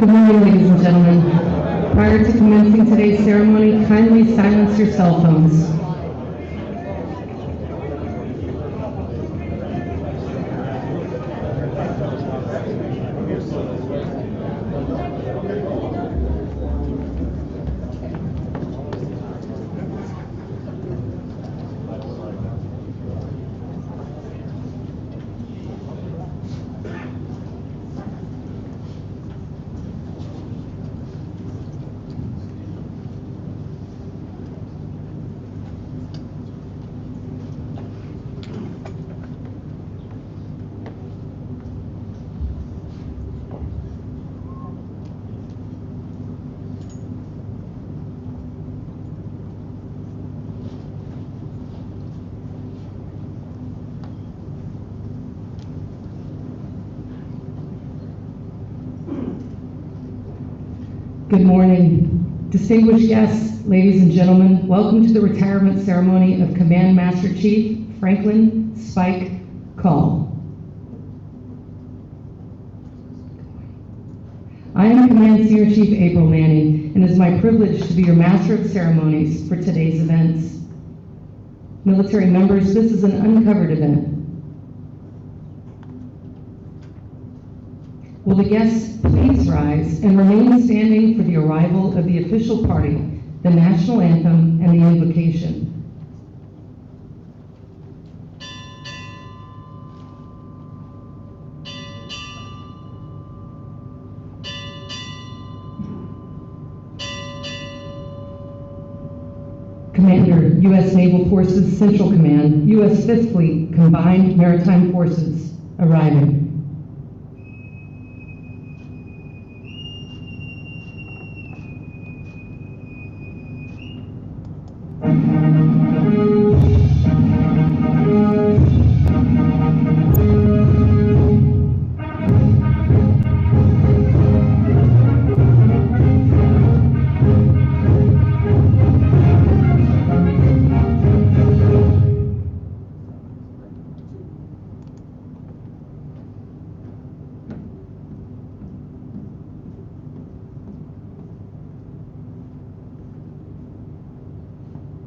Good morning, ladies and gentlemen. Prior to commencing today's ceremony, kindly silence your cell phones. Good morning. Distinguished guests, ladies and gentlemen, welcome to the retirement ceremony of Command Master Chief Franklin Spike Call. I am Command Senior Chief April Manning, and it is my privilege to be your Master of Ceremonies for today's events. Military members, this is an uncovered event. Will the guests please rise and remain standing for the arrival of the official party, the national anthem, and the invocation. Commander, U.S. Naval Forces Central Command, U.S. 5th Fleet Combined Maritime Forces, arriving.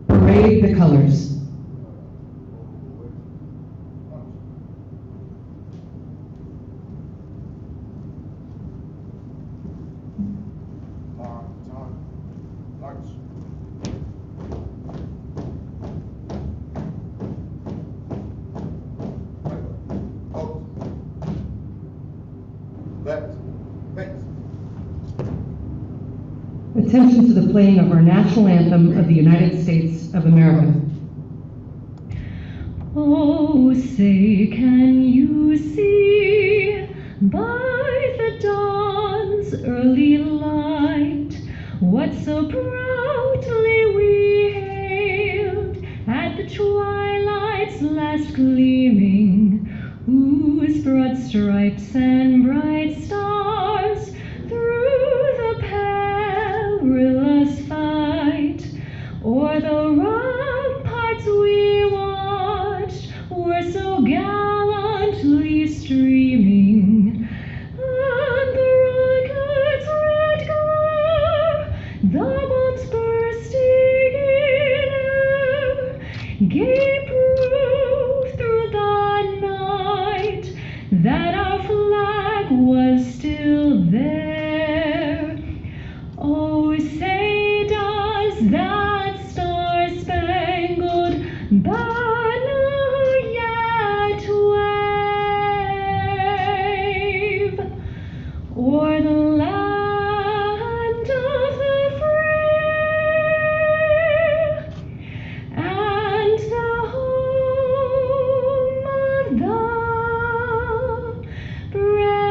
Parade the colors. Attention to the playing of our national anthem of the United States of America. Oh, say, can you see by the dawn's early light what so proudly we hailed at the twilight's last gleaming, whose broad stripes and bright stars through the perilous fight o'er the ramparts we watched were so gallantly streaming, and the rocket's red glare, the bombs bursting in air, gave proof through the night that our flag was still there. Oh, say does that star-spangled banner yet wave o'er the land of the free and the home of the brave?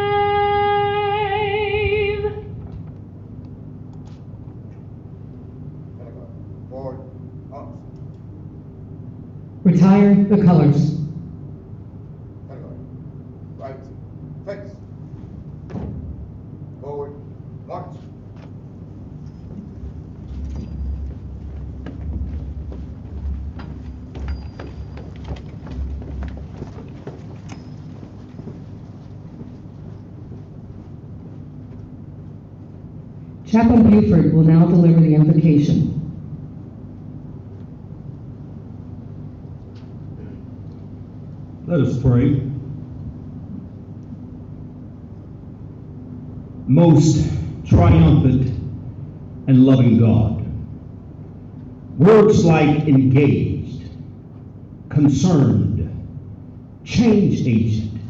Retire the colors. Right, face. Forward, march. Chaplain Buford will now deliver the invocation. Let us pray. Most triumphant and loving God, words like engaged, concerned, change agent,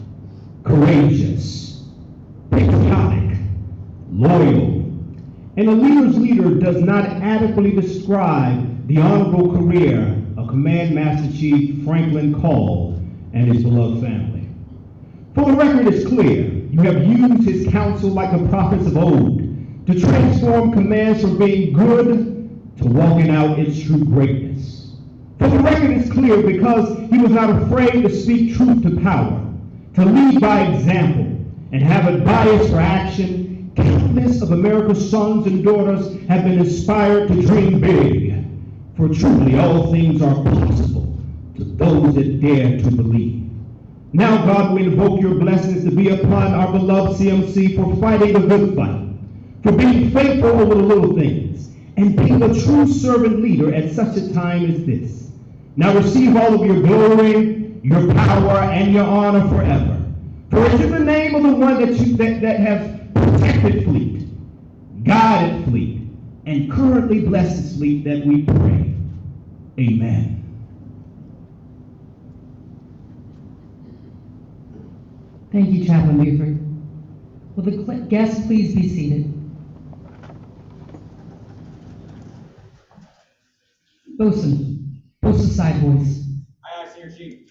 courageous, patriotic, loyal, and a leader's leader does not adequately describe the honorable career of Command Master Chief Franklin Call and his beloved family. For the record is clear, you have used his counsel like the prophets of old to transform commands from being good to walking out its true greatness. For the record is clear because he was not afraid to speak truth to power, to lead by example, and have a bias for action. Countless of America's sons and daughters have been inspired to dream big, for truly all things are possible to those that dare to believe. Now, God, we invoke your blessings to be upon our beloved CMC for fighting the good fight, for being faithful over the little things, and being a true servant leader at such a time as this. Now receive all of your glory, your power, and your honor forever. For it's in the name of the one that has protected fleet, guided fleet, and currently blesses fleet that we pray. Amen. Thank you, Chaplain Buford. Will the guests please be seated? Bosun side voice. Aye, Senior Chief.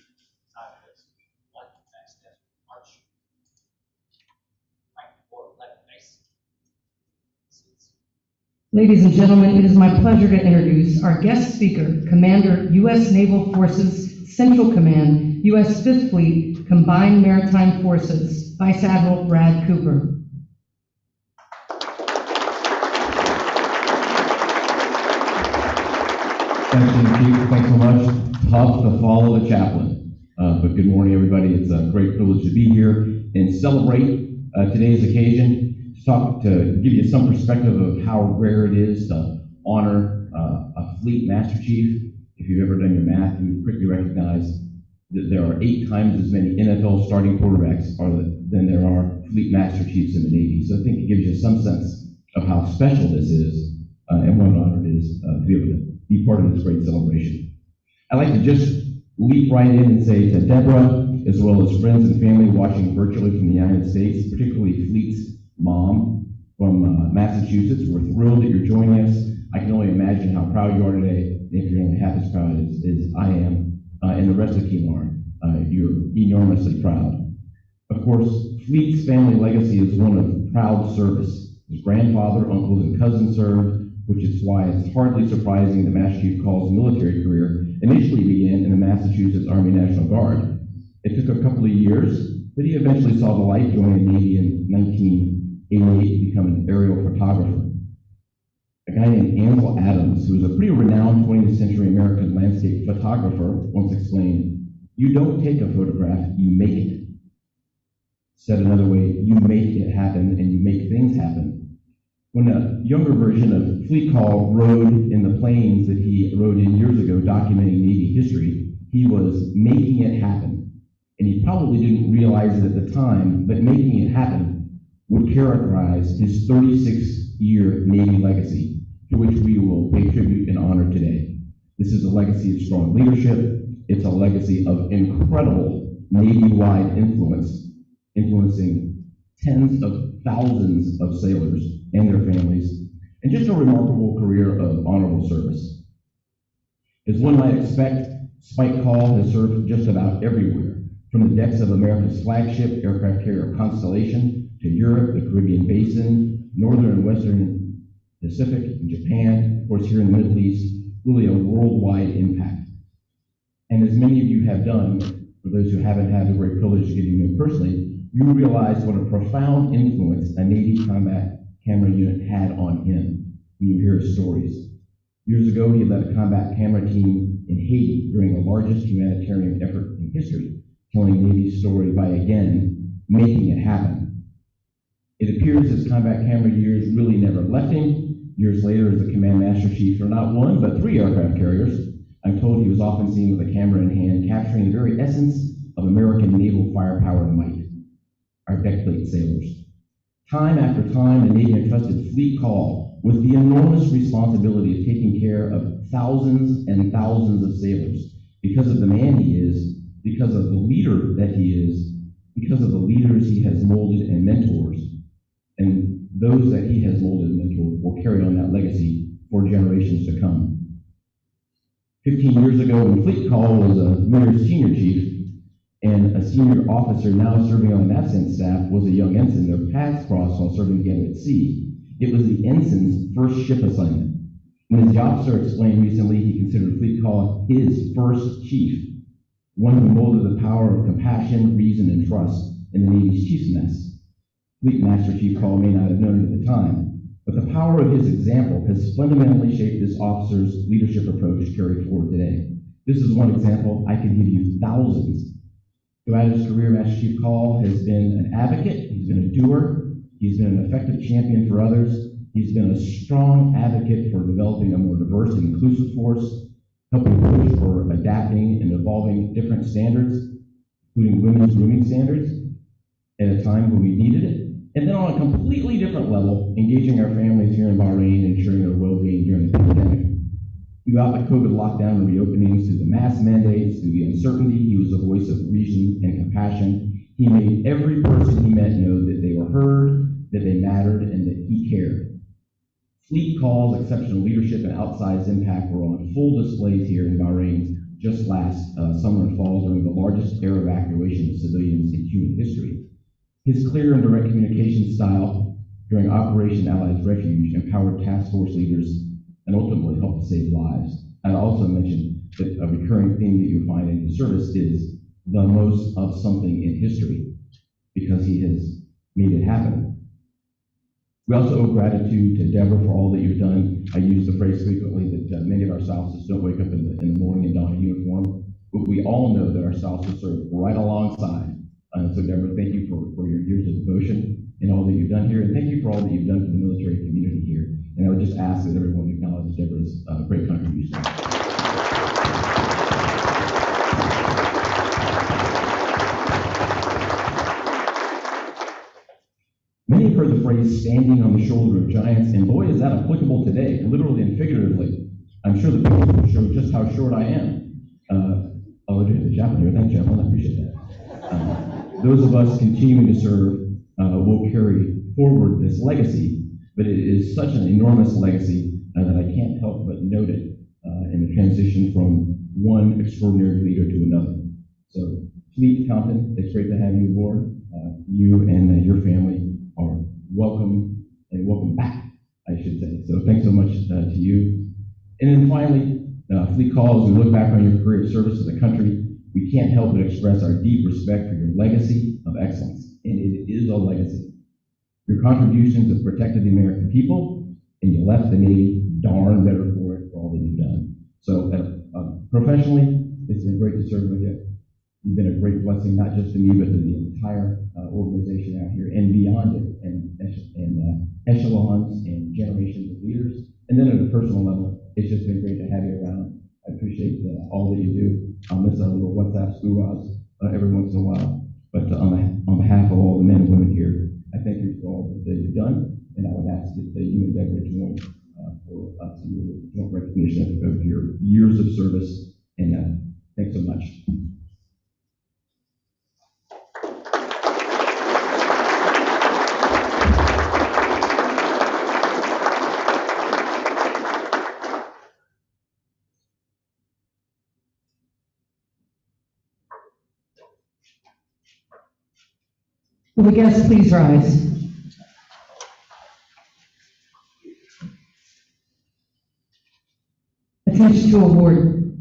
Side voice. 1, fast step, march. Right, 4, left, nice. Seats. Ladies and gentlemen, it is my pleasure to introduce our guest speaker, Commander, U.S. Naval Forces Central Command, U.S. 5th Fleet, Combined Maritime Forces, Vice Admiral Brad Cooper. Thanks, Chief. Thanks so much. Tough to follow the chaplain. But good morning, everybody. It's a great privilege to be here and celebrate today's occasion. To give you some perspective of how rare it is to honor a fleet master chief. If you've ever done your math, you would quickly recognize that there are 8 times as many NFL starting quarterbacks than there are fleet master chiefs in the Navy. So I think it gives you some sense of how special this is and what an honor it is to be able to be part of this great celebration. I'd like to just leap right in and say to Deborah, as well as friends and family watching virtually from the United States, particularly Fleet's mom from Massachusetts, we're thrilled that you're joining us. I can only imagine how proud you are today. If you're only half as proud as I am, and the rest of Kemar, you're enormously proud. Of course, Fleet's family legacy is one of proud service. His grandfather, uncles, and cousins served, which is why it's hardly surprising that Master Chief Call's military career initially began in the Massachusetts Army National Guard. It took a couple of years, but he eventually saw the light, joining the Navy in 1988 to become an aerial photographer. A guy named Ansel Adams, who was a pretty renowned 20th century American landscape photographer, once explained, "You don't take a photograph, you make it." Said another way, you make it happen and you make things happen. When a younger version of Fleet Call rode in the planes that he rode in years ago documenting Navy history, he was making it happen. And he probably didn't realize it at the time, but making it happen would characterize his 36-year Navy legacy, to which we will pay tribute and honor today. This is a legacy of strong leadership. It's a legacy of incredible Navy-wide influence, influencing tens of thousands of sailors and their families, and just a remarkable career of honorable service. As one might expect, Spike Call has served just about everywhere, from the decks of America's flagship aircraft carrier Constellation to Europe, the Caribbean Basin, Northern and Western Pacific, and Japan, of course here in the Middle East, really a worldwide impact. And as many of you have done, for those who haven't had the great privilege of getting to know personally, you realize what a profound influence a Navy combat camera unit had on him when you hear his stories. Years ago, he led a combat camera team in Haiti during the largest humanitarian effort in history, telling Navy's story by again making it happen. It appears his combat camera years really never left him. Years later, as the Command Master Chief for not one, but 3 aircraft carriers, I'm told he was often seen with a camera in hand, capturing the very essence of American naval firepower and might, our deckplate sailors. Time after time, the Navy entrusted Fleet Call with the enormous responsibility of taking care of thousands and thousands of sailors because of the man he is, because of the leader that he is, because of the leaders he has molded and mentors. And those that he has molded and mentored will carry on that legacy for generations to come. 15 years ago, when Fleet Call was a Mayor's senior chief, and a senior officer now serving on the NAVCENT staff was a young ensign. Their paths crossed while serving together at sea. It was the ensign's first ship assignment. And as the officer explained recently, he considered Fleet Call his first chief, one who molded the power of compassion, reason, and trust in the Navy's chief's mess. Fleet Master Chief Call may not have known it at the time, but the power of his example has fundamentally shaped this officer's leadership approach carried forward today. This is one example. I could give you thousands. Throughout his career, Master Chief Call has been an advocate, he's been a doer, he's been an effective champion for others, he's been a strong advocate for developing a more diverse and inclusive force, helping push for adapting and evolving different standards, including women's grooming standards, at a time when we needed it. And then on a completely different level, engaging our families here in Bahrain and ensuring their well-being during the pandemic. Throughout the COVID lockdown and reopenings, through the mask mandates, through the uncertainty, he was a voice of reason and compassion. He made every person he met know that they were heard, that they mattered, and that he cared. Fleet Call's exceptional leadership and outsized impact were on full displays here in Bahrain just last summer and fall during the largest air evacuation of civilians in human history. His clear and direct communication style during Operation Allies Refuge empowered task force leaders and ultimately helped to save lives. I'd also mention that a recurring theme that you'll find in his service is the most of something in history, because he has made it happen. We also owe gratitude to Deborah for all that you've done. I use the phrase frequently that many of our spouses don't wake up in the morning and don a uniform, but we all know that our spouses serve right alongside. So Deborah, thank you for your years of devotion and all that you've done here, and thank you for all that you've done for the military community here. And I would just ask that everyone acknowledge Deborah's great contribution. Many have heard the phrase standing on the shoulder of giants, and boy, is that applicable today, literally and figuratively. I'm sure the pictures will show just how short I am. Oh, look at the chaplain here. Thanks, chaplain. I appreciate that. Those of us continuing to serve will carry forward this legacy, but it is such an enormous legacy that I can't help but note it in the transition from one extraordinary leader to another. So, Fleet Compton, it's great to have you aboard. You and your family are welcome, and welcome back, I should say. So thanks so much to you. And then finally, Fleet Call, as we look back on your career of service to the country, we can't help but express our deep respect for your legacy of excellence. And it is a legacy. Your contributions have protected the American people, and you left the Navy darn better for it for all that you've done. So professionally, it's been great to serve with you. You've been a great blessing, not just to me, but to the entire organization out here and beyond it, and echelons and generations of leaders. And then at a personal level, it's just been great to have you around. I appreciate all that you do. I'll miss our little WhatsApp school every once in a while. But on behalf of all the men and women here, I thank you for all that you've done, and I would ask that you and Deborah join for us in joint recognition of your years of service. And thanks so much. Will the guests please rise? Attention to award.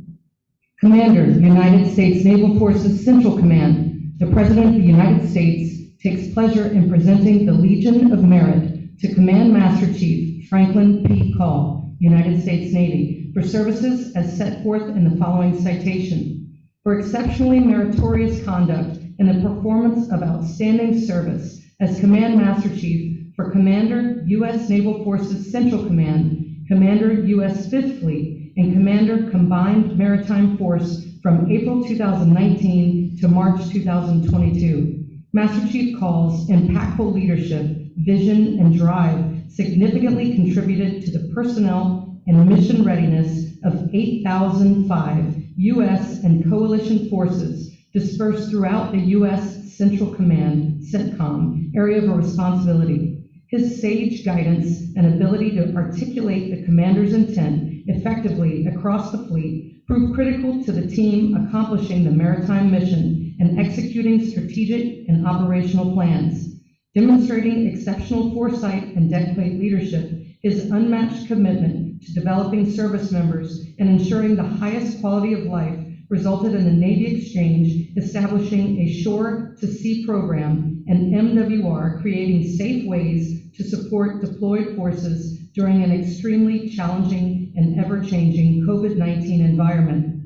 Commander, United States Naval Forces Central Command, the President of the United States takes pleasure in presenting the Legion of Merit to Command Master Chief Franklin P. Call, United States Navy, for services as set forth in the following citation. For exceptionally meritorious conduct in the performance of outstanding service as Command Master Chief for Commander, U.S. Naval Forces Central Command, Commander, U.S. Fifth Fleet, and Commander, Combined Maritime Force from April 2019 to March 2022. Master Chief Call's impactful leadership, vision, and drive significantly contributed to the personnel and mission readiness of 8,005 U.S. and coalition forces dispersed throughout the U.S. Central Command, CENTCOM, area of responsibility. His sage guidance and ability to articulate the commander's intent effectively across the fleet proved critical to the team accomplishing the maritime mission and executing strategic and operational plans. Demonstrating exceptional foresight and deck-plate leadership, his unmatched commitment to developing service members and ensuring the highest quality of life resulted in the Navy Exchange establishing a shore-to-sea program and MWR creating safe ways to support deployed forces during an extremely challenging and ever-changing COVID-19 environment.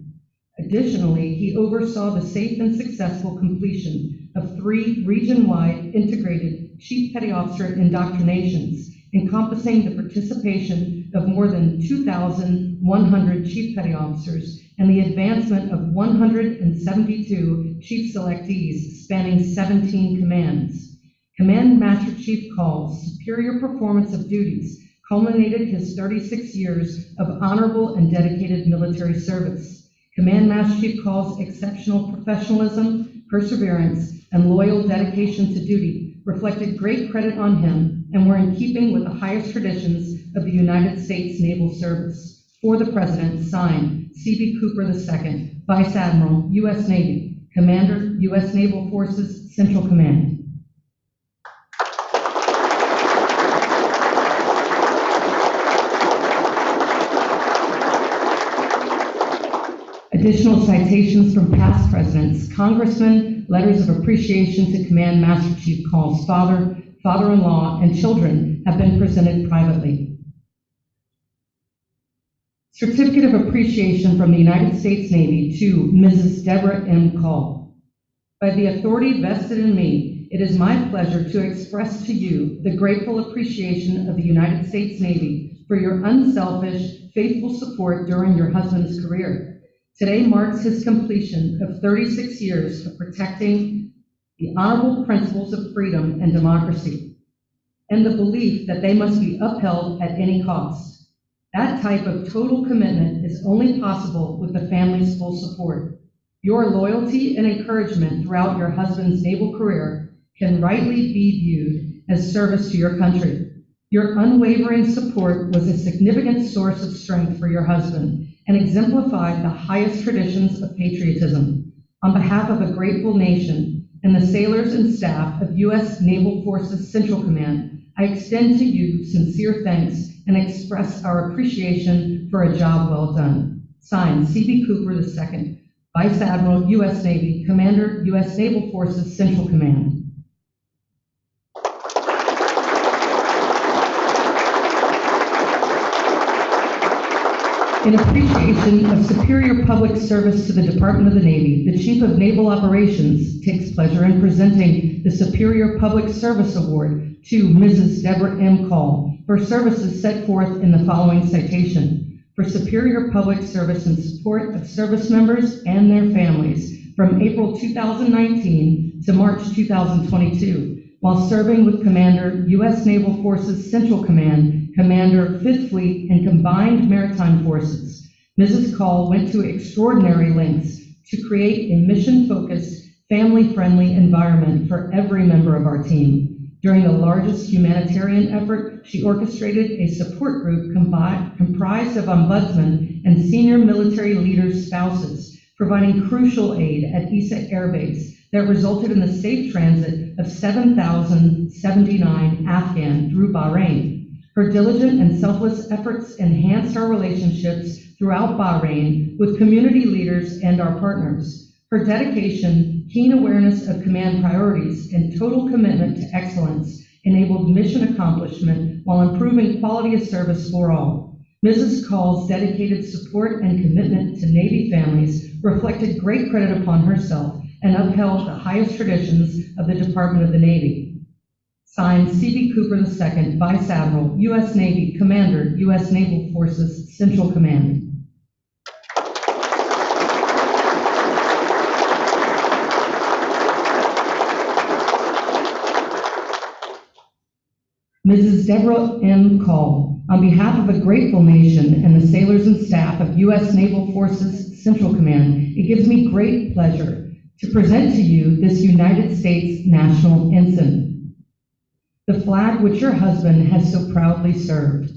Additionally, he oversaw the safe and successful completion of 3 region-wide integrated Chief Petty Officer indoctrinations, encompassing the participation of more than 2,100 Chief Petty Officers and the advancement of 172 Chief Selectees spanning 17 commands. Command Master Chief Call's superior performance of duties culminated his 36 years of honorable and dedicated military service. Command Master Chief Call's exceptional professionalism, perseverance, and loyal dedication to duty reflected great credit on him and were in keeping with the highest traditions of the United States Naval Service. For the President, signed, C.B. Cooper II, Vice Admiral, U.S. Navy, Commander, U.S. Naval Forces, Central Command. Additional citations from past presidents, congressmen, letters of appreciation to Command Master Chief Call's father, father-in-law, and children have been presented privately. Certificate of Appreciation from the United States Navy to Mrs. Deborah M. Call. By the authority vested in me, it is my pleasure to express to you the grateful appreciation of the United States Navy for your unselfish, faithful support during your husband's career. Today marks his completion of 36 years of protecting the honorable principles of freedom and democracy, and the belief that they must be upheld at any cost. That type of total commitment is only possible with the family's full support. Your loyalty and encouragement throughout your husband's naval career can rightly be viewed as service to your country. Your unwavering support was a significant source of strength for your husband and exemplified the highest traditions of patriotism. On behalf of a grateful nation and the sailors and staff of U.S. Naval Forces Central Command, I extend to you sincere thanks and express our appreciation for a job well done. Signed, C.B. Cooper II, Vice Admiral, U.S. Navy, Commander, U.S. Naval Forces Central Command. In appreciation of superior public service to the Department of the Navy, the Chief of Naval Operations takes pleasure in presenting the Superior Public Service Award to Mrs. Deborah M. Call for services set forth in the following citation: for superior public service in support of service members and their families from April 2019 to March 2022, while serving with Commander, U.S. Naval Forces Central Command, Commander, Fifth Fleet, and Combined Maritime Forces. Mrs. Call went to extraordinary lengths to create a mission-focused, family-friendly environment for every member of our team. During the largest humanitarian effort, she orchestrated a support group comprised of ombudsmen and senior military leaders' spouses, providing crucial aid at Isa Air Base that resulted in the safe transit of 7,079 Afghan through Bahrain. Her diligent and selfless efforts enhanced our relationships throughout Bahrain with community leaders and our partners. Her dedication, keen awareness of command priorities, and total commitment to excellence enabled mission accomplishment while improving quality of service for all. Mrs. Call's dedicated support and commitment to Navy families reflected great credit upon herself and upheld the highest traditions of the Department of the Navy. Signed, C.B. Cooper II, Vice Admiral, U.S. Navy, Commander, U.S. Naval Forces, Central Command. Mrs. Deborah M. Call, on behalf of a grateful nation and the sailors and staff of U.S. Naval Forces Central Command, it gives me great pleasure to present to you this United States National Ensign, the flag which your husband has so proudly served.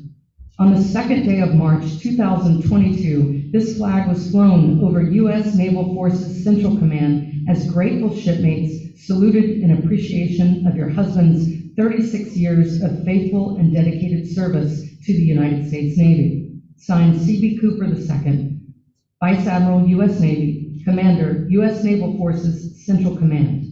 On the second day of March 2022, this flag was flown over U.S. Naval Forces Central Command as grateful shipmates saluted in appreciation of your husband's 36 years of faithful and dedicated service to the United States Navy. Signed, C.B. Cooper II, Vice Admiral, U.S. Navy, Commander, U.S. Naval Forces, Central Command.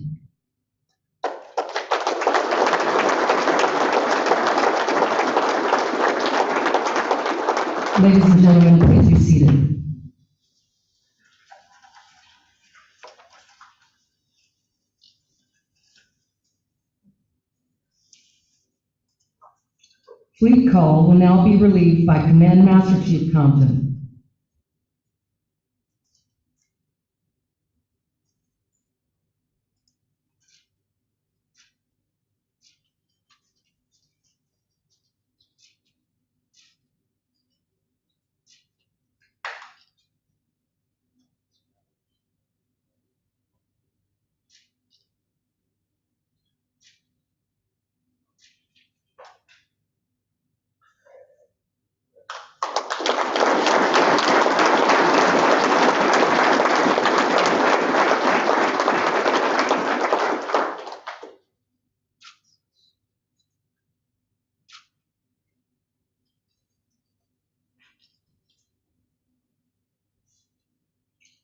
Ladies and gentlemen, please be seated. Fleet call will now be relieved by Command Master Chief Compton.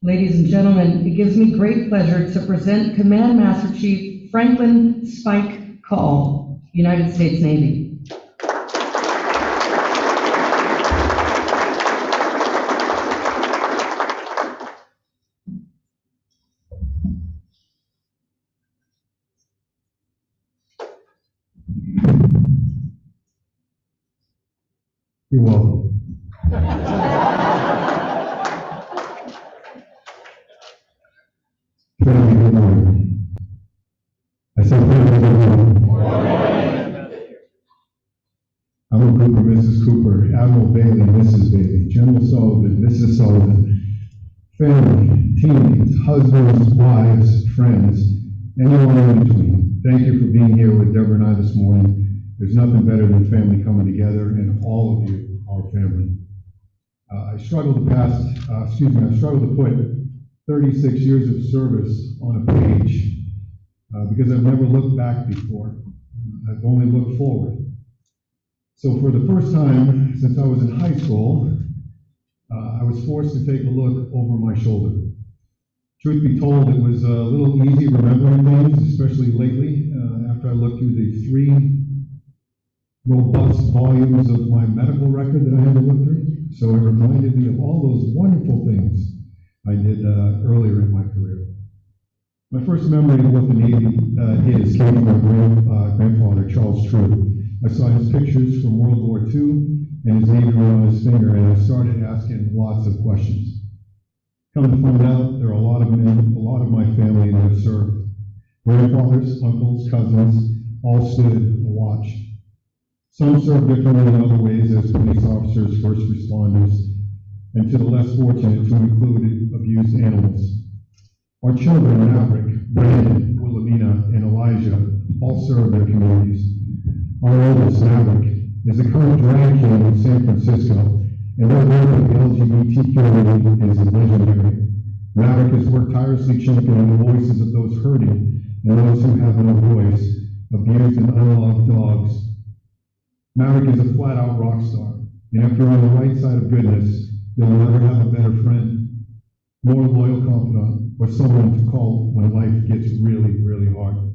Ladies and gentlemen, it gives me great pleasure to present Command Master Chief Franklin Spike Call, United States Navy. You're welcome. Family, good morning. I said, family, good morning. Admiral Cooper, Mrs. Cooper, Admiral Bailey, Mrs. Bailey, General Sullivan, Mrs. Sullivan, family, teammates, husbands, wives, friends, anyone in between. Thank you for being here with Deborah and I this morning. There's nothing better than family coming together, and all of you are family. I struggled to put 36 years of service on a page because I've never looked back before. I've only looked forward. So for the first time since I was in high school, I was forced to take a look over my shoulder. Truth be told, it was a little easy remembering things, especially lately, after I looked through the 3 robust volumes of my medical record that I had to look through. So it reminded me of all those wonderful things I did earlier in my career. My first memory of what the Navy is came from my grandfather, Charles True. I saw his pictures from World War II and his Navy ring on his finger, and I started asking lots of questions. Come to find out, there are a lot of men, a lot of my family that have served. Grandfathers, uncles, cousins, all stood and watched. Some served differently in other ways as police officers, first responders, and to the less fortunate to include abused animals. Our children, Maverick, Brandon, Wilhelmina, and Elijah, all serve their communities. Our oldest, Maverick, is the current drag king in San Francisco, and their work with the LGBT community is legendary. Maverick has worked tirelessly championing the voices of those hurting and those who have no voice, abused and unloved dogs. Maverick is a flat-out rock star, and if you're on the right side of goodness, you'll never have a better friend, more loyal confidant, or someone to call when life gets really, really hard.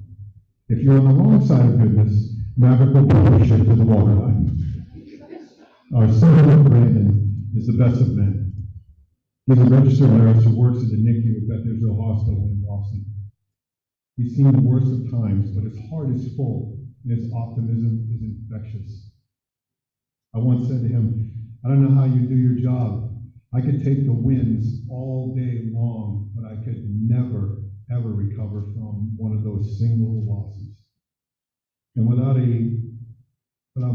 If you're on the wrong side of goodness, Maverick will push you to the waterline. Our son, Brandon, is the best of men. He's a registered nurse who works at the NICU at Beth Israel Hospital in Boston. He's seen the worst of times, but his heart is full and his optimism is infectious. I once said to him, I don't know how you do your job. I could take the wins all day long, but I could never, ever recover from one of those single losses. And without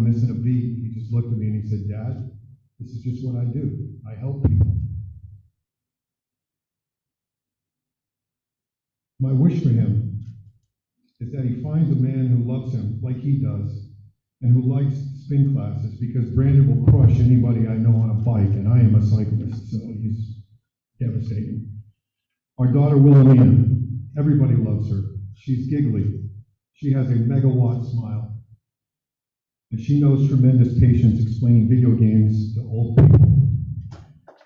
missing a beat, he just looked at me and he said, Dad, this is just what I do. I help people. My wish for him is that he finds a man who loves him like he does and who likes spin classes, because Brandon will crush anybody I know on a bike, and I am a cyclist, so he's devastating. Our daughter Wilhelmina, everybody loves her. She's giggly. She has a megawatt smile. And she knows tremendous patience explaining video games to old people.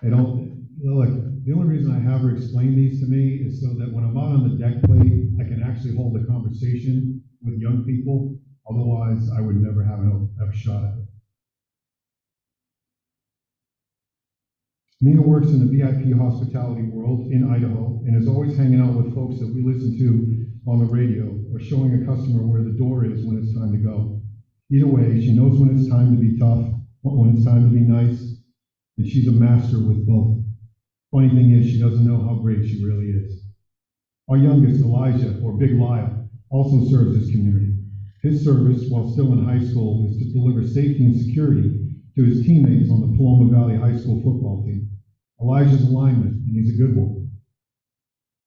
The only reason I have her explain these to me is so that when I'm out on the deck plate, I can actually hold a conversation with young people. Otherwise, I would never have a shot at it. Mina works in the VIP hospitality world in Idaho and is always hanging out with folks that we listen to on the radio, or showing a customer where the door is when it's time to go. Either way, she knows when it's time to be tough, when it's time to be nice, and she's a master with both. Funny thing is, she doesn't know how great she really is. Our youngest, Elijah, or Big Lyle, also serves this community. His service, while still in high school, is to deliver safety and security to his teammates on the Paloma Valley High School football team. Elijah's a lineman, and he's a good one.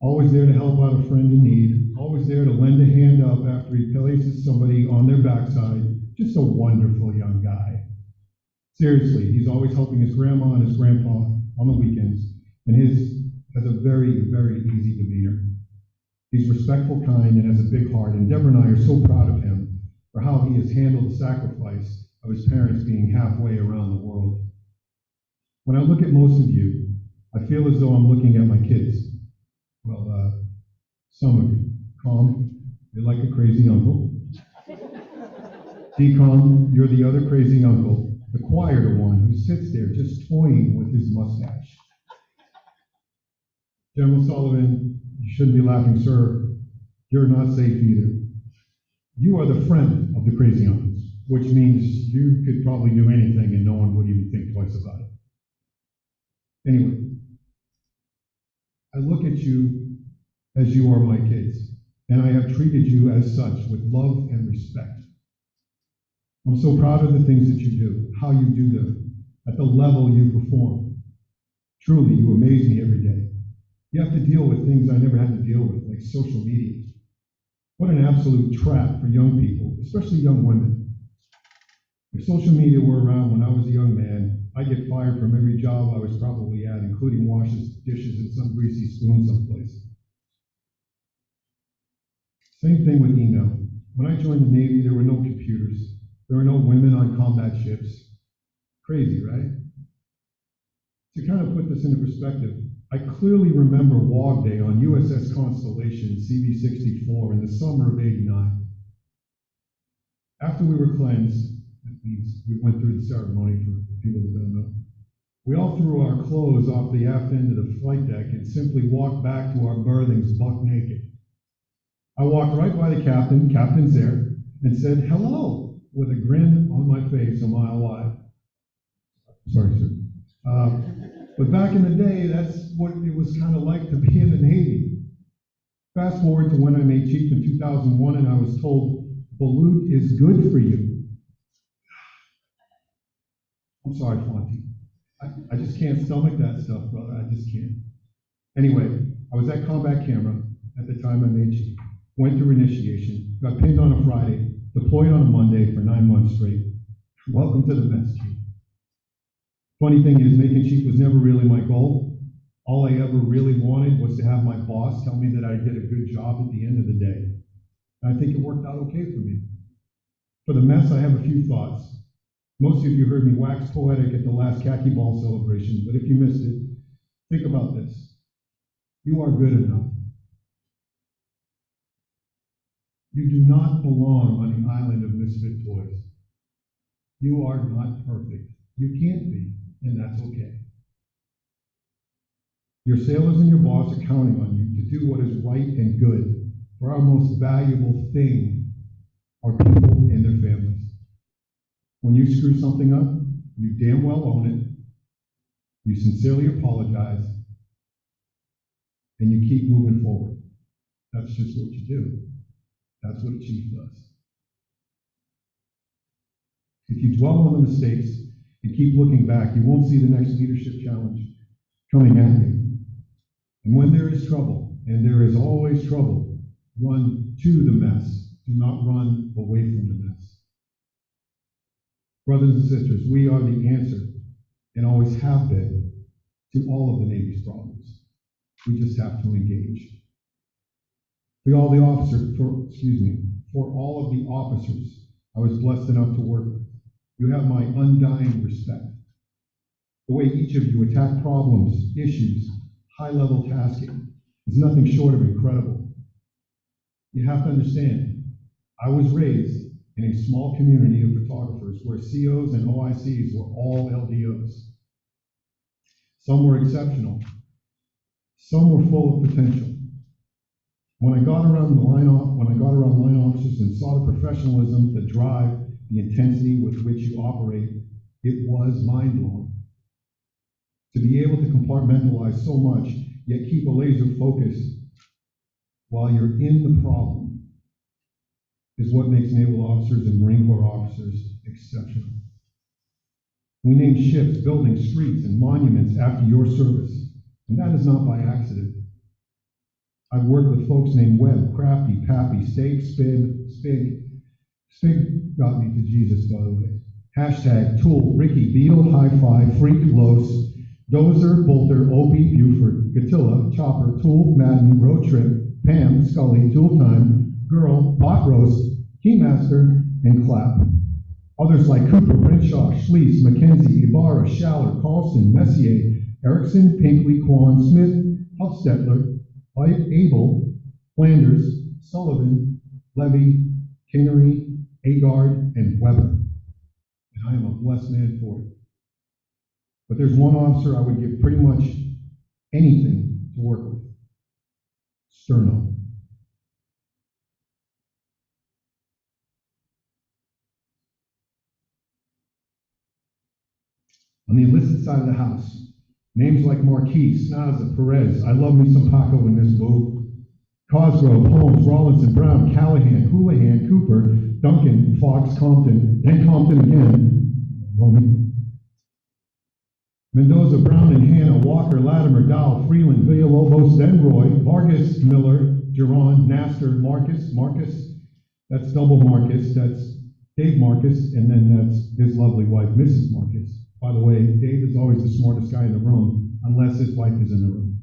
Always there to help out a friend in need, always there to lend a hand up after he places somebody on their backside. Just a wonderful young guy. Seriously, he's always helping his grandma and his grandpa on the weekends, and has a very, very easy demeanor. He's respectful, kind, and has a big heart, and Deborah and I are so proud of him for how he has handled the sacrifice of his parents being halfway around the world. When I look at most of you, I feel as though I'm looking at my kids. Well, some of you. Calm, you're like a crazy uncle. Decom, you're the other crazy uncle, the quieter one who sits there just toying with his mustache. General Sullivan, you shouldn't be laughing, sir. You're not safe either. You are the friend of the crazy uncles, which means you could probably do anything and no one would even think twice about it. Anyway, I look at you as you are my kids, and I have treated you as such with love and respect. I'm so proud of the things that you do, how you do them, at the level you perform. Truly, you amaze me every day. You have to deal with things I never had to deal with, like social media. What an absolute trap for young people, especially young women. If social media were around when I was a young man, I'd get fired from every job I was probably at, including washing dishes in some greasy spoon someplace. Same thing with email. When I joined the Navy, there were no computers. There were no women on combat ships. Crazy, right? To kind of put this into perspective, I clearly remember WOG Day on USS Constellation CV-64 in the summer of '89. After we were cleansed, that means we went through the ceremony for people that don't know, we all threw our clothes off the aft end of the flight deck and simply walked back to our berthings buck naked. I walked right by the captain, captain's there, and said hello with a grin on my face a mile wide. Sorry, sir. But back in the day, that's what it was kind of like to be in the Navy. Fast forward to when I made chief in 2001 and I was told, balut is good for you. I'm sorry, Fonty. I just can't stomach that stuff, brother. I just can't. Anyway, I was at combat camera at the time I made chief. Went through initiation, got pinned on a Friday, deployed on a Monday for 9 months straight. Welcome to the mess, chief. Funny thing is, making chief was never really my goal. All I ever really wanted was to have my boss tell me that I did a good job at the end of the day. And I think it worked out okay for me. For the mess, I have a few thoughts. Most of you heard me wax poetic at the last khaki ball celebration, but if you missed it, think about this. You are good enough. You do not belong on the island of misfit toys. You are not perfect. You can't be, and that's okay. Your sailors and your boss are counting on you to do what is right and good for our most valuable thing, our people and their families. When you screw something up, you damn well own it, you sincerely apologize, and you keep moving forward. That's just what you do. That's what a chief does. If you dwell on the mistakes and keep looking back, you won't see the next leadership challenge coming at you. And when there is trouble, and there is always trouble, run to the mess. Do not run away from the mess. Brothers and sisters, we are the answer, and always have been, to all of the Navy's problems. We just have to engage. For all of the officers I was blessed enough to work with, you have my undying respect. The way each of you attack problems, issues, high-level tasking is nothing short of incredible. You have to understand, I was raised in a small community of photographers where COs and OICs were all LDOs. Some were exceptional. Some were full of potential. When I got around line officers and saw the professionalism, the drive, the intensity with which you operate, it was mind-blowing. To be able to compartmentalize so much, yet keep a laser focus while you're in the problem, is what makes naval officers and Marine Corps officers exceptional. We name ships, buildings, streets, and monuments after your service, and that is not by accident. I've worked with folks named Webb, Crafty, Pappy, Steak, Spig. Spig got me to Jesus, by the way. Hashtag Tool, Ricky, Beetle, High Five, Freak, Los, Dozer, Bolter, Opie, Buford, Gatilla, Chopper, Tool, Madden, Road Trip, Pam, Scully, Tool Time, Girl, Pot Roast, Keymaster, and Clap. Others like Cooper, Renshaw, Schlieff, McKenzie, Ibarra, Schaller, Carlson, Messier, Erickson, Pinkley, Quan, Smith, Huffstetler, White, Abel, Flanders, Sullivan, Levy, Kingery, Agard, and Weber. And I am a blessed man for it. But there's one officer I would give pretty much anything to work with. Sterno. On the enlisted side of the house, names like Marquis, Snaza, Perez, I love me some Paco in this boo. Cosgrove, Holmes, Rawlinson, Brown, Callahan, Houlihan, Cooper, Duncan, Fox, Compton, and Compton again, Roman. Mendoza, Brown, and Hanna, Walker, Latimer, Dow, Freeland, Villalobos, then Roy, Vargas, Miller, Giron, Naster, Marcus, that's double Marcus, that's Dave Marcus, and then that's his lovely wife, Mrs. Marcus. By the way, Dave is always the smartest guy in the room, unless his wife is in the room.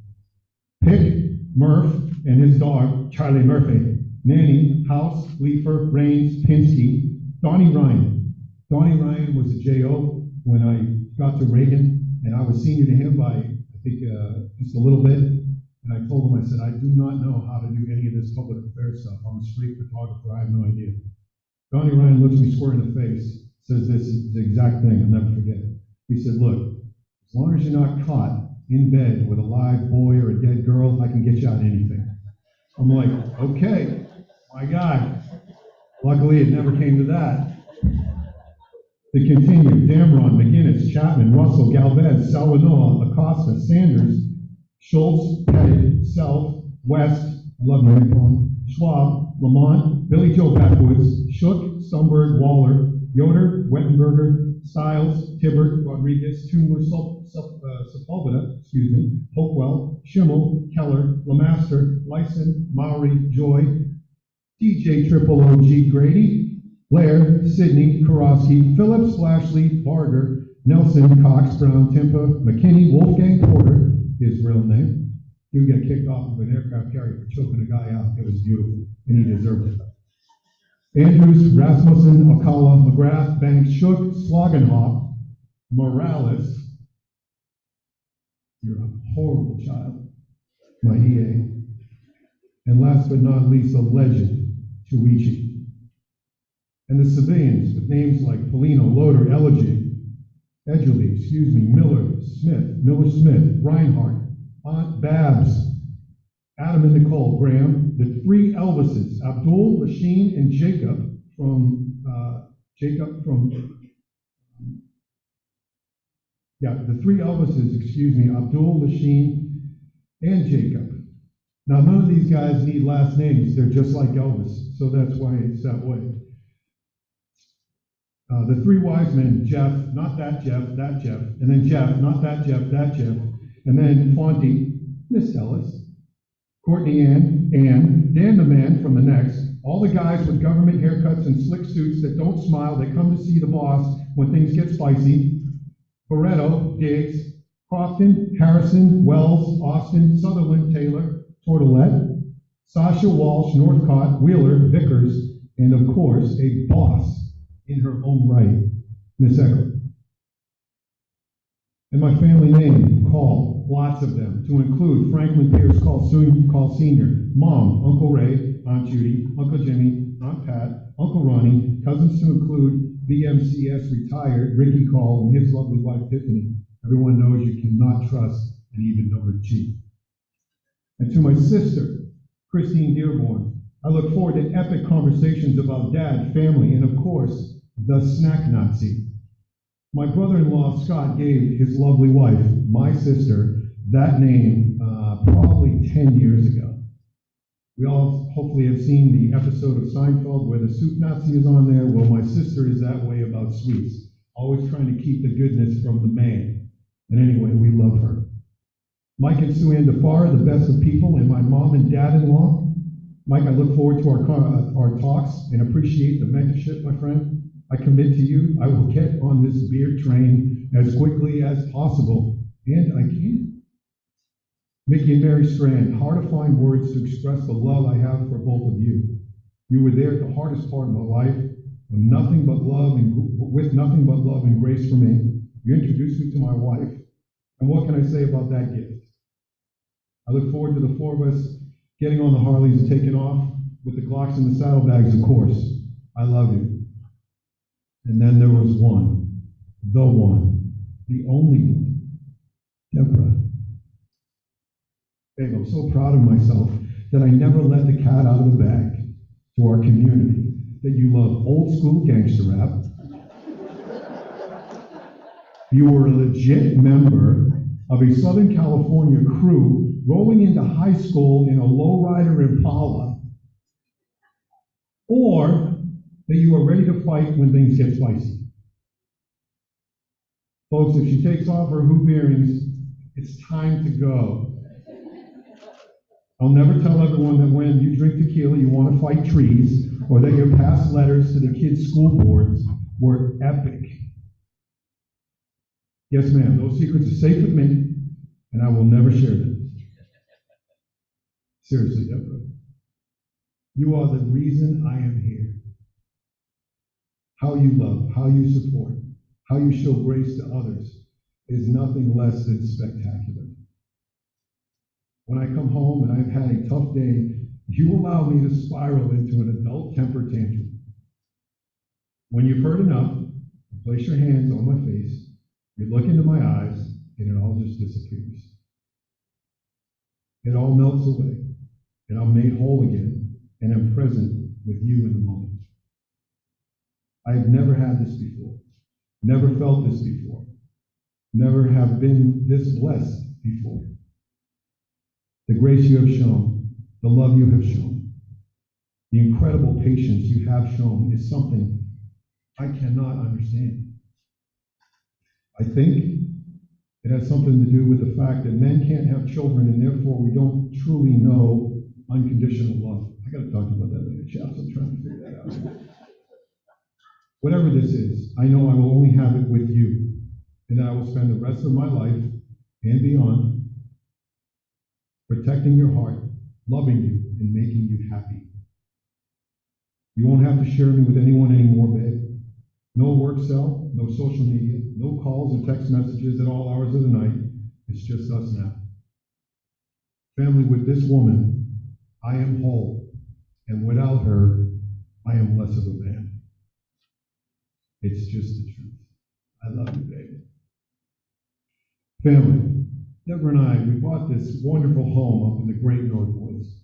Pick, Murph, and his dog, Charlie Murphy. Nanny, House, Leifer, Raines, Pinsky, Donnie Ryan. Donnie Ryan was a JO when I got to Reagan, and I was senior to him by, I think, just a little bit. And I told him, I said, I do not know how to do any of this public affairs stuff. I'm a street photographer, I have no idea. Donnie Ryan looks me square in the face, says this is the exact thing, I'll never forget it. He said, look, as long as you're not caught in bed with a live boy or a dead girl, I can get you out of anything. I'm like, okay, my guy. Luckily, it never came to that. To continue, Damron, McGinnis, Chapman, Russell, Galvez, Salvanoa, Acosta, Sanders, Schultz, Pettit, Self, West, I love Mary Pond, Schwab, Lamont, Billy Joe Backwoods, Shook, Stumberg, Waller, Yoder, Wettenberger, Stiles, Tibbert, Rodriguez, Tumler, Sepulveda, Hopewell, Schimmel, Keller, Lemaster, Lyson, Maury, Joy, DJ Triple OG Grady, Blair, Sidney, Karofsky, Phillips, Lashley, Barger, Nelson, Cox, Brown, Timpa, McKinney, Wolfgang Porter, his real name. He would get kicked off of an aircraft carrier for choking a guy out. It was beautiful, and he deserved it. Andrews, Rasmussen, Alcala, McGrath, Banks, Shook, Slogenhop, Morales. You're a horrible child, my EA. And last but not least, a legend, Chuichi. And the civilians with names like Polino, Loader, Edgerly, Miller Smith, Reinhardt, Aunt Babs, Adam and Nicole Graham, the three Elvises, Abdul, Lasheen, and Jacob, from Jacob, the three Elvises, excuse me, Abdul, Lasheen, and Jacob. Now, none of these guys need last names. They're just like Elvis, so that's why it's that way. The three wise men, Jeff, not that Jeff, and then Jeff, not that Jeff, and then Fonty, Miss Ellis, Courtney Ann, Dan the man from the next, all the guys with government haircuts and slick suits that don't smile, that come to see the boss when things get spicy, Barretto, Diggs, Crofton, Harrison, Wells, Austin, Sutherland, Taylor, Tortolet, Sasha Walsh, Northcott, Wheeler, Vickers, and of course, a boss in her own right, Miss Eckert. And my family name, Call, lots of them, to include Franklin Pierce, Call Sr., Mom, Uncle Ray, Aunt Judy, Uncle Jimmy, Aunt Pat, Uncle Ronnie, cousins to include BMCS retired Ricky Call and his lovely wife Tiffany. Everyone knows you cannot trust an even-numbered chief. And to my sister, Christine Dearborn, I look forward to epic conversations about dad, family, and of course, the snack Nazi. My brother-in-law, Scott, gave his lovely wife, my sister, that name probably 10 years ago. We all hopefully have seen the episode of Seinfeld where the soup Nazi is on there. Well, my sister is that way about sweets, always trying to keep the goodness from the man. And anyway, we love her. Mike and Sue Ann DeFar, the best of people, and my mom and dad-in-law. Mike, I look forward to our talks and appreciate the mentorship, my friend. I commit to you, I will get on this beer train as quickly as possible, and I can. Mickey and Mary Strand, hard to find words to express the love I have for both of you. You were there at the hardest part of my life, with nothing but love and grace for me. You introduced me to my wife, and what can I say about that gift? I look forward to the four of us getting on the Harleys and taking off with the Glocks and the saddlebags, of course. I love you. And then there was one, the only one, Deborah. Babe, I'm so proud of myself that I never let the cat out of the bag to our community, that you love old school gangster rap. You were a legit member of a Southern California crew rolling into high school in a lowrider Impala, or that you are ready to fight when things get spicy. Folks, if she takes off her hoop earrings, it's time to go. I'll never tell everyone that when you drink tequila, you want to fight trees, or that your past letters to the kids' school boards were epic. Yes, ma'am, those secrets are safe with me, and I will never share them. Seriously, Deborah, you are the reason I am here. How you love, how you support, how you show grace to others is nothing less than spectacular. When I come home and I've had a tough day, you allow me to spiral into an adult temper tantrum. When you've heard enough, you place your hands on my face, you look into my eyes, and it all just disappears. It all melts away, and I'm made whole again, and I'm present with you in the moment. I have never had this before, never felt this before, never have been this blessed before. The grace you have shown, the love you have shown, the incredible patience you have shown is something I cannot understand. I think it has something to do with the fact that men can't have children, and therefore we don't truly know unconditional love. I got to talk about that later, chaps. I'm trying to figure that out. Whatever this is, I know I will only have it with you, and that I will spend the rest of my life and beyond protecting your heart, loving you, and making you happy. You won't have to share me with anyone anymore, babe. No work cell, no social media, no calls or text messages at all hours of the night. It's just us now. Family, with this woman, I am whole, and without her, I am less of a man. It's just the truth. I love you, baby. Family, Deborah and I, we bought this wonderful home up in the great North Woods.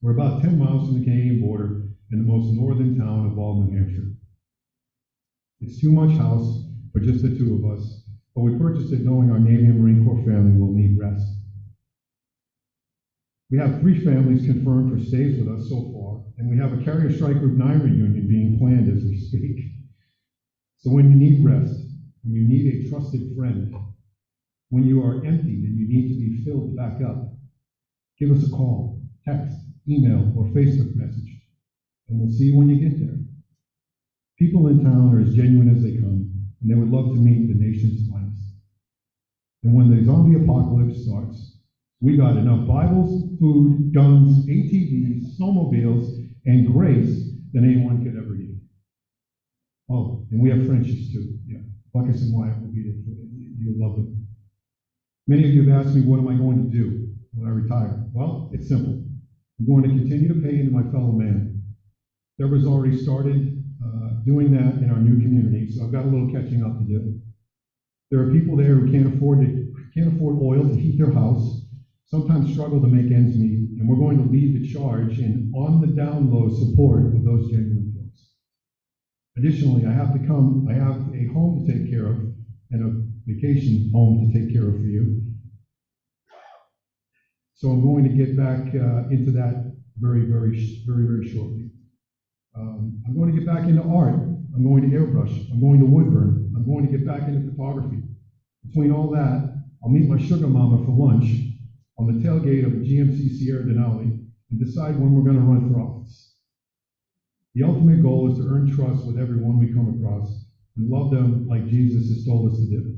We're about 10 miles from the Canadian border, in the most northern town of all New Hampshire. It's too much house for just the two of us, but we purchased it knowing our Navy and Marine Corps family will need rest. We have 3 families confirmed for stays with us so far, and we have a Carrier Strike Group 9 reunion being planned as we speak. So when you need rest, when you need a trusted friend, when you are empty and you need to be filled back up, give us a call, text, email, or Facebook message, and we'll see you when you get there. People in town are as genuine as they come, and they would love to meet the nation's finest. And when the zombie apocalypse starts, we got enough Bibles, food, guns, ATVs, snowmobiles, and grace than anyone could ever need. Oh, and we have friendships too. Yeah, Buckus and Wyatt will be there for you. You'll love them. Many of you have asked me, what am I going to do when I retire? Well, it's simple. I'm going to continue to pay into my fellow man. Deborah's already started doing that in our new community, so I've got a little catching up to do. There are people there who can't afford oil to heat their house, sometimes struggle to make ends meet, and we're going to lead the charge in on-the-down-low support of those genuine folks. Additionally, I have a home to take care of and a vacation home to take care of for you. So I'm going to get back into that very, very, very, very shortly. I'm going to get back into art. I'm going to airbrush. I'm going to woodburn. I'm going to get back into photography. Between all that, I'll meet my sugar mama for lunch on the tailgate of a GMC Sierra Denali and decide when we're going to run for office. The ultimate goal is to earn trust with everyone we come across and love them like Jesus has told us to do.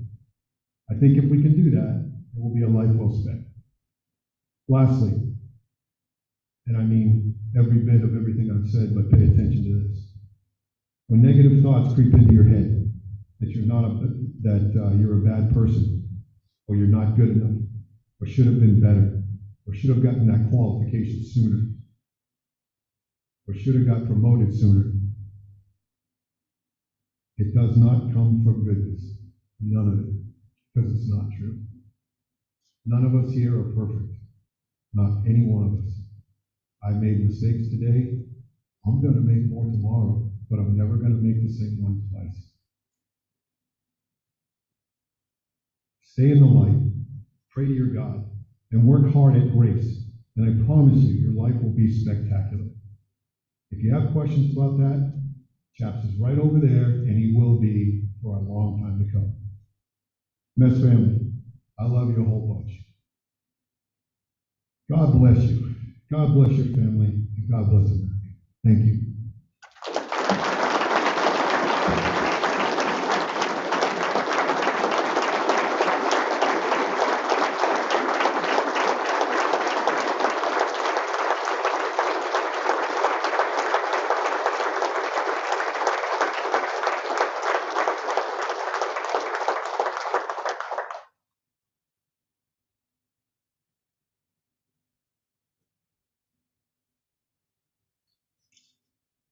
I think if we can do that, it will be a life well spent. Lastly, and I mean every bit of everything I've said, but pay attention to this. When negative thoughts creep into your head that you're a bad person, or you're not good enough, or should have been better, or should have gotten that qualification sooner, or should have got promoted sooner, it does not come from goodness. None of it, because it's not true. None of us here are perfect. Not any one of us. I made mistakes today. I'm going to make more tomorrow, but I'm never going to make the same one twice. Stay in the light, pray to your God, and work hard at grace, and I promise you, your life will be spectacular. If you have questions about that, Chaps is right over there, and he will be for a long time to come. Mess family, I love you a whole bunch. God bless you. God bless your family, and God bless America. Thank you.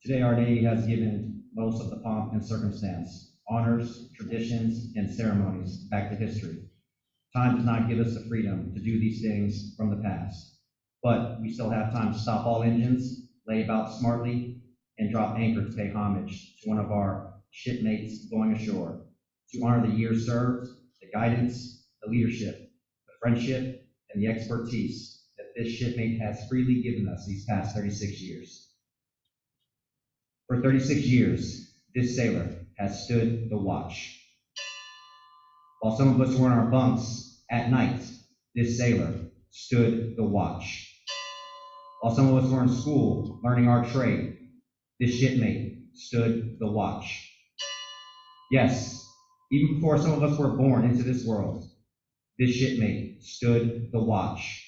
Today, our Navy has given most of the pomp and circumstance, honors, traditions, and ceremonies back to history. Time does not give us the freedom to do these things from the past, but we still have time to stop all engines, lay about smartly, and drop anchor to pay homage to one of our shipmates going ashore, to honor the years served, the guidance, the leadership, the friendship, and the expertise that this shipmate has freely given us these past 36 years. For 36 years, this sailor has stood the watch. While some of us were in our bunks at night, this sailor stood the watch. While some of us were in school learning our trade, this shipmate stood the watch. Yes, even before some of us were born into this world, this shipmate stood the watch.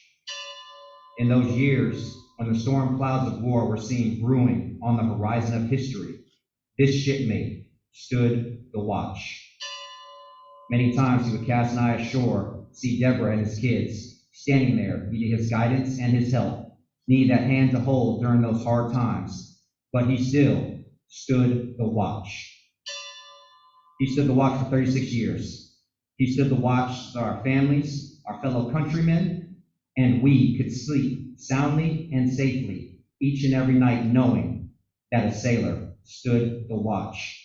In those years, when the storm clouds of war were seen brewing on the horizon of history, this shipmate stood the watch. Many times he would cast an eye ashore, see Deborah and his kids standing there, needing his guidance and his help, needing that hand to hold during those hard times, but he still stood the watch. He stood the watch for 36 years. He stood the watch so our families, our fellow countrymen, and we could sleep soundly and safely each and every night, knowing that a sailor stood the watch.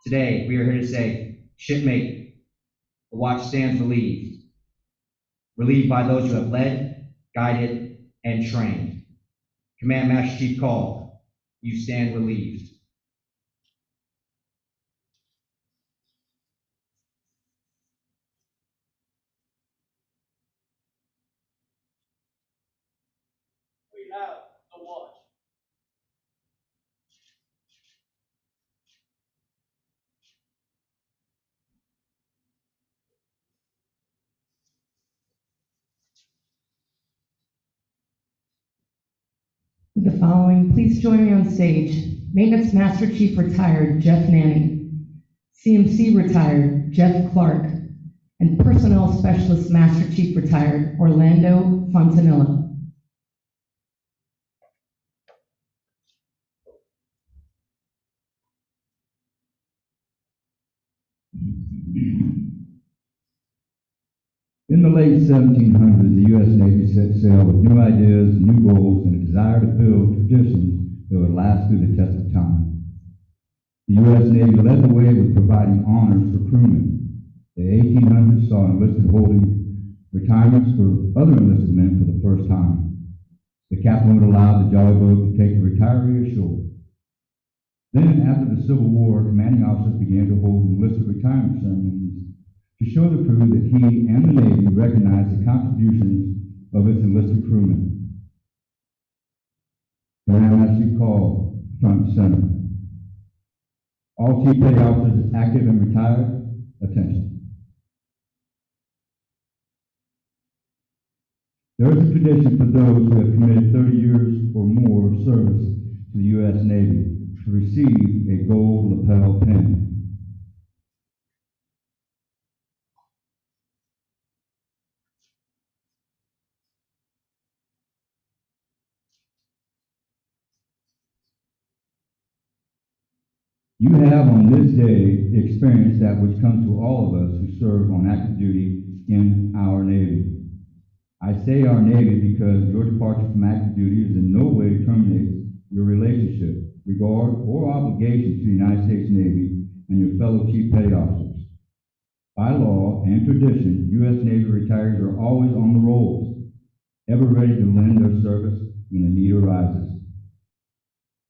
Today, we are here to say, shipmate, the watch stands relieved. Relieved by those you have led, guided, and trained. Command Master Chief called. You stand relieved. We have the watch. With the following, please join me on stage. Maintenance Master Chief Retired, Jeff Nanning. CMC Retired, Jeff Clark. And Personnel Specialist Master Chief Retired, Orlando Fontanilla. In the late 1700s, the U.S. Navy set sail with new ideas, new goals, and a desire to build traditions that would last through the test of time. The U.S. Navy led the way with providing honors for crewmen. The 1800s saw enlisted holding retirements for other enlisted men for the first time. The captain would allow the jolly boat to take the retiree ashore. Then, after the Civil War, commanding officers began to hold enlisted retirement ceremonies to show the crew that he and the Navy recognized the contributions of its enlisted crewmen. Command Master Chief called front and center. All Chief Petty Officers active and retired, attention. There is a tradition for those who have committed 30 years or more of service to the U.S. Navy to receive a gold lapel pin. You have on this day experienced that which comes to all of us who serve on active duty in our Navy. I say our Navy because your departure from active duty is in no way terminates your relationship, regard, or obligation to the United States Navy and your fellow Chief Petty Officers. By law and tradition, U.S. Navy retirees are always on the rolls, ever ready to lend their service when the need arises.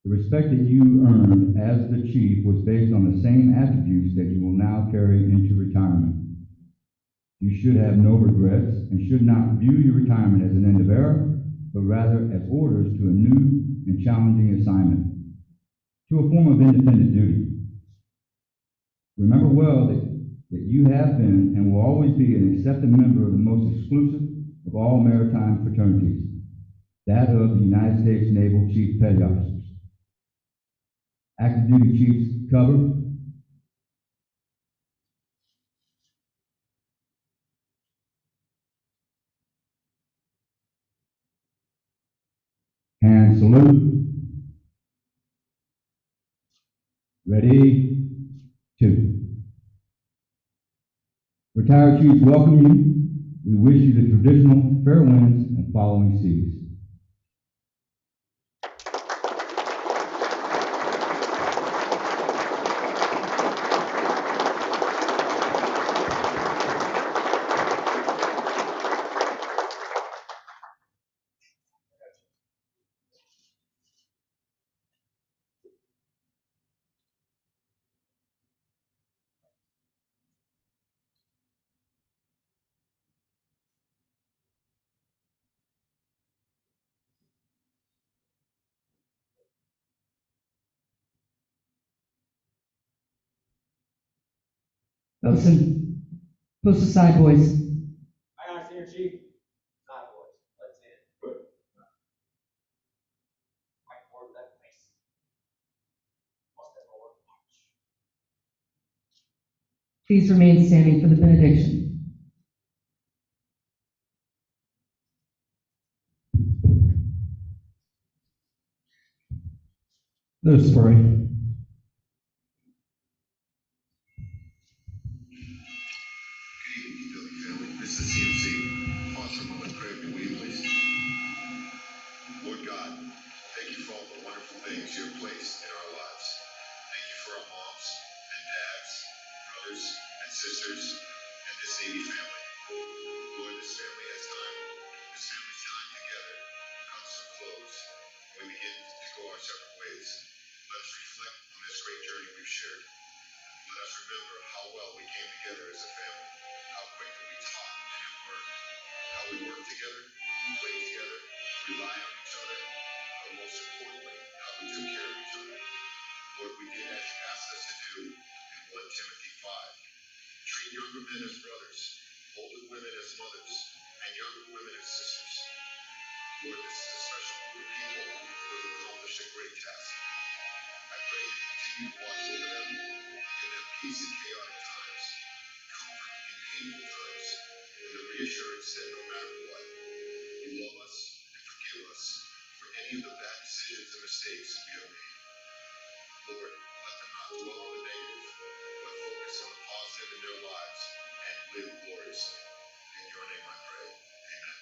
The respect that you earned as the Chief was based on the same attributes that you will now carry into retirement. You should have no regrets and should not view your retirement as an end of era, but rather as orders to a new and challenging assignment, to a form of independent duty. Remember well that you have been and will always be an accepted member of the most exclusive of all maritime fraternities, that of the United States Naval Chief Petty Officers. Active duty chiefs cover. Hand salute. Ready, two. Retired chiefs welcome you. We wish you the traditional fair winds and following seas. Wilson, post aside, boys. I got Senior Chief. Not boys. Let's hit it. Good. Right forward, left face. One step forward. Please remain standing for the benediction. Let us pray. This is CMC. Pause for a moment. Pray with me, will you please? Lord God, thank you for all the wonderful things you have placed in our lives. Thank you for our moms and dads, brothers and sisters, and this Navy family. Lord, this family's time together comes to a close, and we begin to go our separate ways. Let us reflect on this great journey we've shared. Let us remember how well we came together as a family, how quickly we taught and have learned, how we worked together, played together, relied on each other, but most importantly, how we took care of each other. Lord, we did as you asked us to do in 1 Timothy 5. Treat younger men as brothers, older women as mothers, and younger women as sisters. Lord, this is a special group of people who have accomplished a great task. I pray you continue to watch over them, give them peace in chaotic times, comfort in painful times, and the reassurance that no matter what, you love us and forgive us for any of the bad decisions and mistakes we have made. Lord, let them not dwell on the negative, but focus on the positive in their lives and live gloriously. In your name I pray. Amen.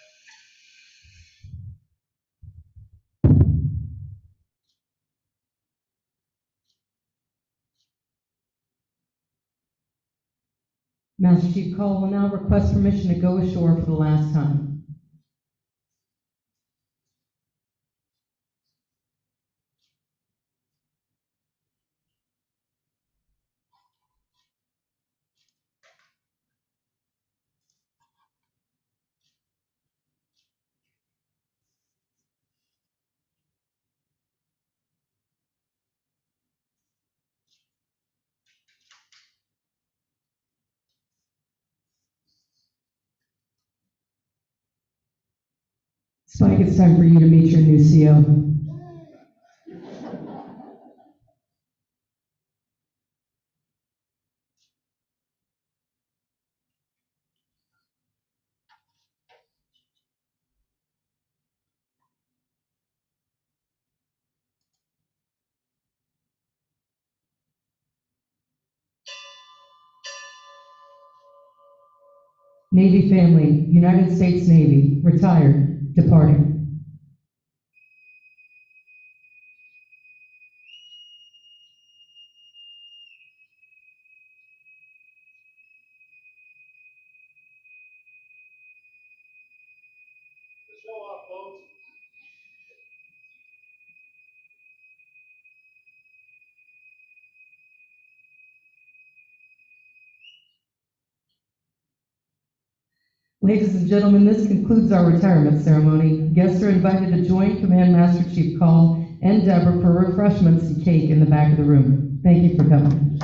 Master Chief Call will now request permission to go ashore for the last time. Spike, it's time for you to meet your new CO. Navy family, United States Navy, retired, departing. Let's show off, folks. Ladies and gentlemen, this concludes our retirement ceremony. Guests are invited to join Command Master Chief Call and Deborah for refreshments and cake in the back of the room. Thank you for coming.